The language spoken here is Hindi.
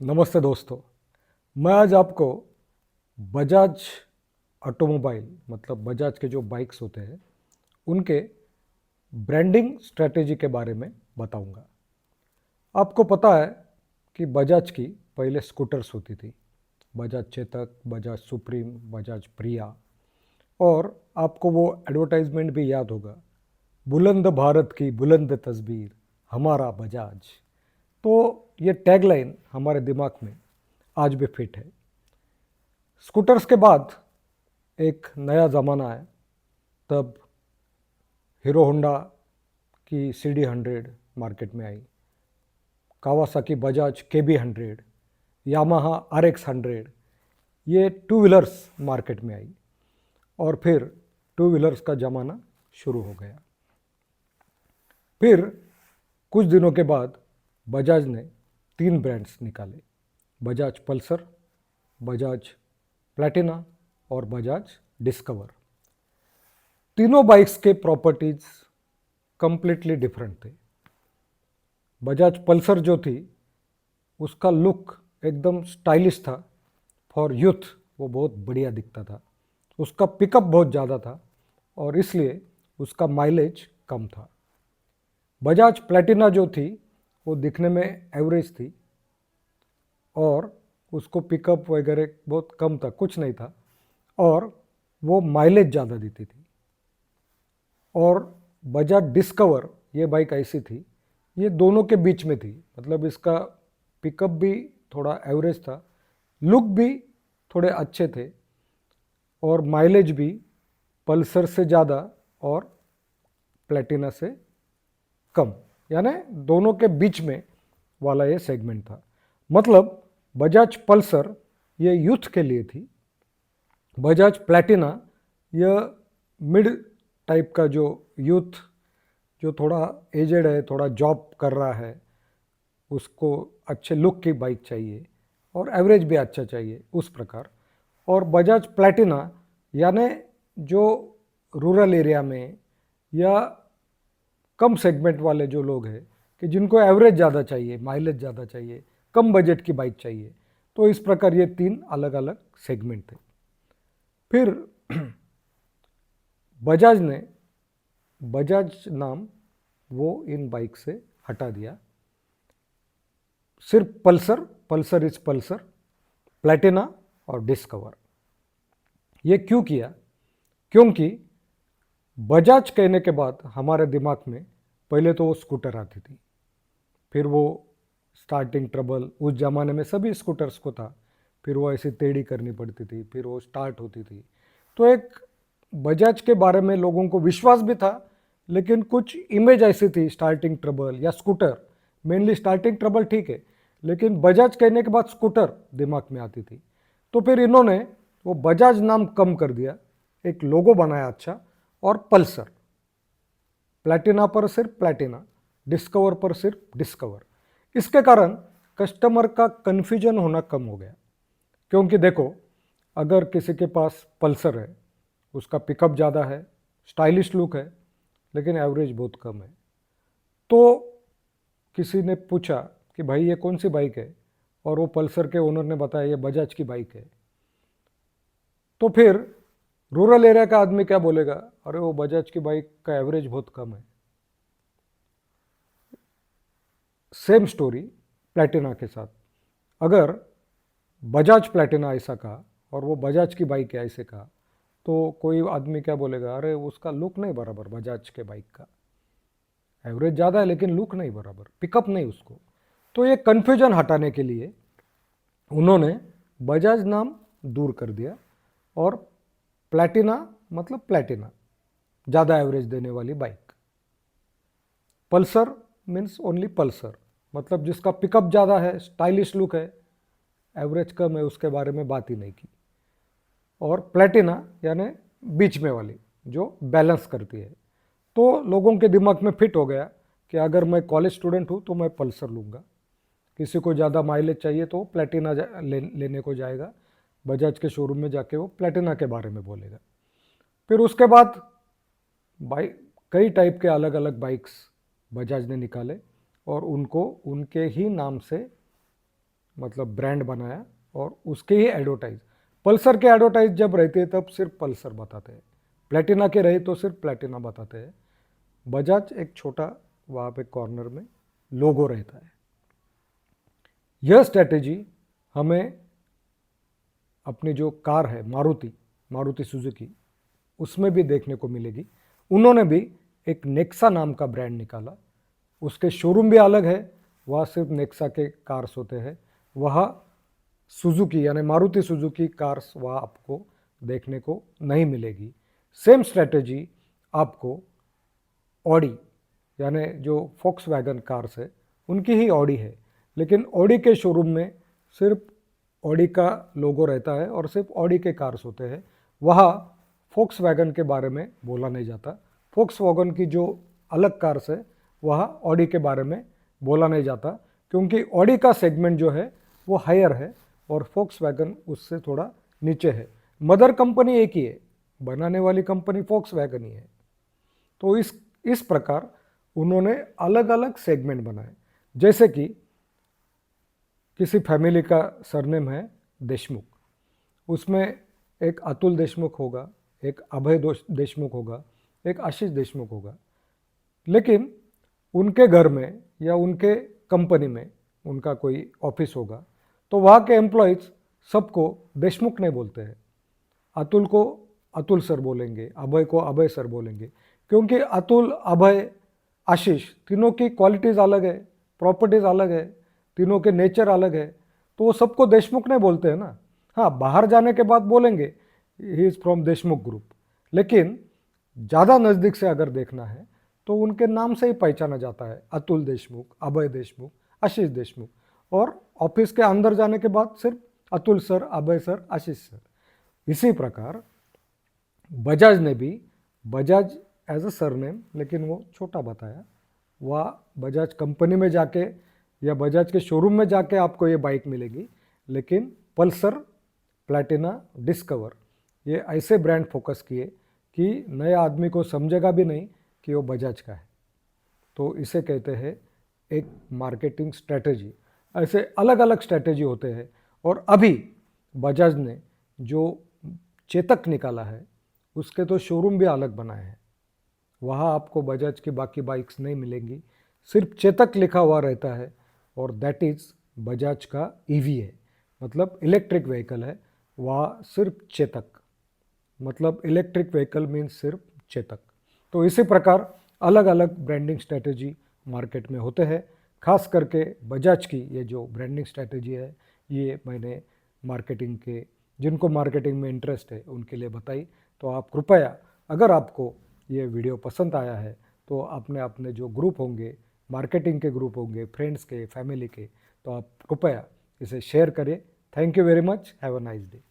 नमस्ते दोस्तों। मैं आज आपको बजाज ऑटोमोबाइल मतलब बजाज के जो बाइक्स होते हैं उनके ब्रांडिंग स्ट्रेटेजी के बारे में बताऊंगा। आपको पता है कि बजाज की पहले स्कूटर्स होती थी, बजाज चेतक, बजाज सुप्रीम, बजाज प्रिया। और आपको वो एडवर्टाइजमेंट भी याद होगा, बुलंद भारत की बुलंद तस्वीर, हमारा बजाज। तो ये टैगलाइन हमारे दिमाग में आज भी फिट है। स्कूटर्स के बाद एक नया ज़माना है। तब हीरो होंडा की CD 100 मार्केट में आई, Kawasaki Bajaj KB 100, Yamaha RX 100, ये टू व्हीलर्स मार्केट में आई और फिर टू व्हीलर्स का ज़माना शुरू हो गया। फिर कुछ दिनों के बाद बजाज ने 3 ब्रांड्स निकाले, बजाज पल्सर, बजाज प्लैटिना और बजाज डिस्कवर। तीनों बाइक्स के प्रॉपर्टीज कंप्लीटली डिफरेंट थे। बजाज पल्सर जो थी उसका लुक एकदम स्टाइलिश था, फॉर यूथ वो बहुत बढ़िया दिखता था। उसका पिकअप बहुत ज़्यादा था और इसलिए उसका माइलेज कम था। बजाज प्लैटिना जो थी वो दिखने में एवरेज थी और उसको पिकअप वगैरह बहुत कम था, कुछ नहीं था, और वो माइलेज ज़्यादा देती थी। और बजाज डिस्कवर ये बाइक ऐसी थी, ये दोनों के बीच में थी, मतलब इसका पिकअप भी थोड़ा एवरेज था, लुक भी थोड़े अच्छे थे और माइलेज भी पल्सर से ज़्यादा और प्लैटिना से कम, यानी दोनों के बीच में वाला ये सेगमेंट था। मतलब बजाज पल्सर ये यूथ के लिए थी, बजाज प्लैटिना यह मिड टाइप का जो यूथ जो थोड़ा एजेड है, थोड़ा जॉब कर रहा है, उसको अच्छे लुक की बाइक चाहिए और एवरेज भी अच्छा चाहिए, उस प्रकार। और बजाज प्लैटिना यानी जो रूरल एरिया में या कम सेगमेंट वाले जो लोग हैं कि जिनको एवरेज ज़्यादा चाहिए, माइलेज ज़्यादा चाहिए, कम बजट की बाइक चाहिए, तो इस प्रकार ये 3 अलग अलग सेगमेंट थे। फिर बजाज ने बजाज नाम वो इन बाइक से हटा दिया, सिर्फ Pulsar, Pulsar is Pulsar, Platina और डिस्कवर। ये क्यों किया? क्योंकि बजाज कहने के बाद हमारे दिमाग में पहले तो वो स्कूटर आती थी, फिर वो स्टार्टिंग ट्रबल, उस ज़माने में सभी स्कूटर्स को था, फिर वो ऐसे टेढ़ी करनी पड़ती थी, फिर वो स्टार्ट होती थी। तो एक बजाज के बारे में लोगों को विश्वास भी था, लेकिन कुछ इमेज ऐसी थी, स्टार्टिंग ट्रबल या स्कूटर, मेनली स्टार्टिंग ट्रबल ठीक है, लेकिन बजाज कहने के बाद स्कूटर दिमाग में आती थी। तो फिर इन्होंने वो बजाज नाम कम कर दिया, एक लोगो बनाया अच्छा, और पल्सर, प्लैटिना पर सिर्फ प्लैटिना, डिस्कवर पर सिर्फ डिस्कवर। इसके कारण कस्टमर का कन्फ्यूजन होना कम हो गया। क्योंकि देखो, अगर किसी के पास पल्सर है, उसका पिकअप ज़्यादा है, स्टाइलिश लुक है, लेकिन एवरेज बहुत कम है, तो किसी ने पूछा कि भाई ये कौन सी बाइक है, और वो पल्सर के ओनर ने बताया ये बजाज की बाइक है, तो फिर रूरल एरिया का आदमी क्या बोलेगा? अरे वो बजाज की बाइक का एवरेज बहुत कम है। सेम स्टोरी प्लैटिना के साथ, अगर बजाज प्लैटिना ऐसा कहा और वो बजाज की बाइक है ऐसे कहा, तो कोई आदमी क्या बोलेगा? अरे उसका लुक नहीं बराबर, बजाज के बाइक का एवरेज ज़्यादा है लेकिन लुक नहीं बराबर, पिकअप नहीं उसको। तो ये कन्फ्यूजन हटाने के लिए उन्होंने बजाज नाम दूर कर दिया और प्लैटिना मतलब प्लैटिना, ज़्यादा एवरेज देने वाली bike. Pulsar means only Pulsar, मतलब जिसका पिकअप ज़्यादा है, स्टाइलिश लुक है, एवरेज कम है, उसके बारे में बात ही नहीं की। और प्लैटिना यानी बीच में वाली जो बैलेंस करती है। तो लोगों के दिमाग में फिट हो गया कि अगर मैं कॉलेज स्टूडेंट हूँ तो मैं पल्सर लूँगा, किसी को ज़्यादा माइलेज चाहिए तो प्लैटिना लेने को जाएगा, बजाज के शोरूम में जाके वो प्लैटिना के बारे में बोलेगा। फिर उसके बाद बाइक, कई टाइप के अलग अलग बाइक्स बजाज ने निकाले और उनको उनके ही नाम से मतलब ब्रांड बनाया और उसके ही एडवर्टाइज, पल्सर के एडवर्टाइज जब रहते हैं तब सिर्फ पल्सर बताते हैं, प्लेटिना के रहे तो सिर्फ प्लेटिना बताते हैं। बजाज एक छोटा वहाँ पे कॉर्नर में लोगो रहता है। यह स्ट्रैटेजी हमें अपनी जो कार है मारुति सुजुकी, उसमें भी देखने को मिलेगी। उन्होंने भी एक नेक्सा नाम का ब्रांड निकाला, उसके शोरूम भी अलग है, वहाँ सिर्फ नेक्सा के कार्स होते हैं, वहाँ सुजुकी यानी मारुति सुजुकी कार्स वहाँ आपको देखने को नहीं मिलेगी। सेम स्ट्रैटेजी आपको ऑडी यानी जो फोक्सवैगन कार्स है उनकी ही ऑडी है, लेकिन ऑडी के शोरूम में सिर्फ ऑडी का लोगो रहता है और सिर्फ ऑडी के कार्स होते हैं, वहाँ फोक्सवैगन के बारे में बोला नहीं जाता। फोक्सवैगन की जो अलग कार्स है वहाँ ऑडी के बारे में बोला नहीं जाता, क्योंकि ऑडी का सेगमेंट जो है वो हायर है और फोक्सवैगन उससे थोड़ा नीचे है। मदर कंपनी एक ही है, बनाने वाली कंपनी फोक्सवैगन ही है। तो इस प्रकार उन्होंने अलग अलग सेगमेंट बनाए। जैसे कि किसी फैमिली का सरनेम है देशमुख, उसमें एक अतुल देशमुख होगा, एक अभय देशमुख होगा, एक आशीष देशमुख होगा, लेकिन उनके घर में या उनके कंपनी में उनका कोई ऑफिस होगा तो वहाँ के एम्प्लॉयज़ सबको देशमुख नहीं बोलते हैं, अतुल को अतुल सर बोलेंगे, अभय को अभय सर बोलेंगे, क्योंकि अतुल, अभय, आशीष तीनों की क्वालिटीज़ अलग है, प्रॉपर्टीज़ अलग है, तीनों के नेचर अलग है, तो वो सबको देशमुख नहीं बोलते हैं ना। हाँ, बाहर जाने के बाद बोलेंगे he is from Deshmukh group, लेकिन ज़्यादा नज़दीक से अगर देखना है तो उनके नाम से ही पहचाना जाता है, अतुल देशमुख, अभय देशमुख, आशीष देशमुख, और ऑफिस के अंदर जाने के बाद सिर्फ अतुल सर, अभय सर, आशीष सर। इसी प्रकार बजाज ने भी बजाज एज अ सरनेम, लेकिन वो छोटा बताया, वह बजाज कंपनी में जाके या बजाज के शोरूम में जाके आपको ये बाइक मिलेगी, लेकिन पल्सर, प्लैटिना, डिस्कवर ये ऐसे ब्रांड फोकस किए कि नए आदमी को समझेगा भी नहीं कि वो बजाज का है। तो इसे कहते हैं एक मार्केटिंग स्ट्रैटेजी। ऐसे अलग अलग स्ट्रैटेजी होते हैं। और अभी बजाज ने जो चेतक निकाला है उसके तो शोरूम भी अलग बनाए हैं, वहाँ आपको बजाज की बाकी बाइक्स नहीं मिलेंगी, सिर्फ चेतक लिखा हुआ रहता है, और दैट इज़ बजाज का ईवी है, मतलब इलेक्ट्रिक व्हीकल है, वहाँ सिर्फ चेतक, मतलब इलेक्ट्रिक व्हीकल मीन्स सिर्फ चेतक। तो इसी प्रकार अलग अलग ब्रांडिंग स्ट्रैटेजी मार्केट में होते हैं। खास करके बजाज की ये जो ब्रांडिंग स्ट्रैटेजी है ये मैंने मार्केटिंग के, जिनको मार्केटिंग में इंटरेस्ट है उनके लिए बताई। तो आप कृपया, अगर आपको ये वीडियो पसंद आया है तो आपने अपने जो ग्रुप होंगे, मार्केटिंग के ग्रुप होंगे, फ्रेंड्स के, फैमिली के, तो आप कृपया इसे शेयर करें। Thank you very much, have a nice day.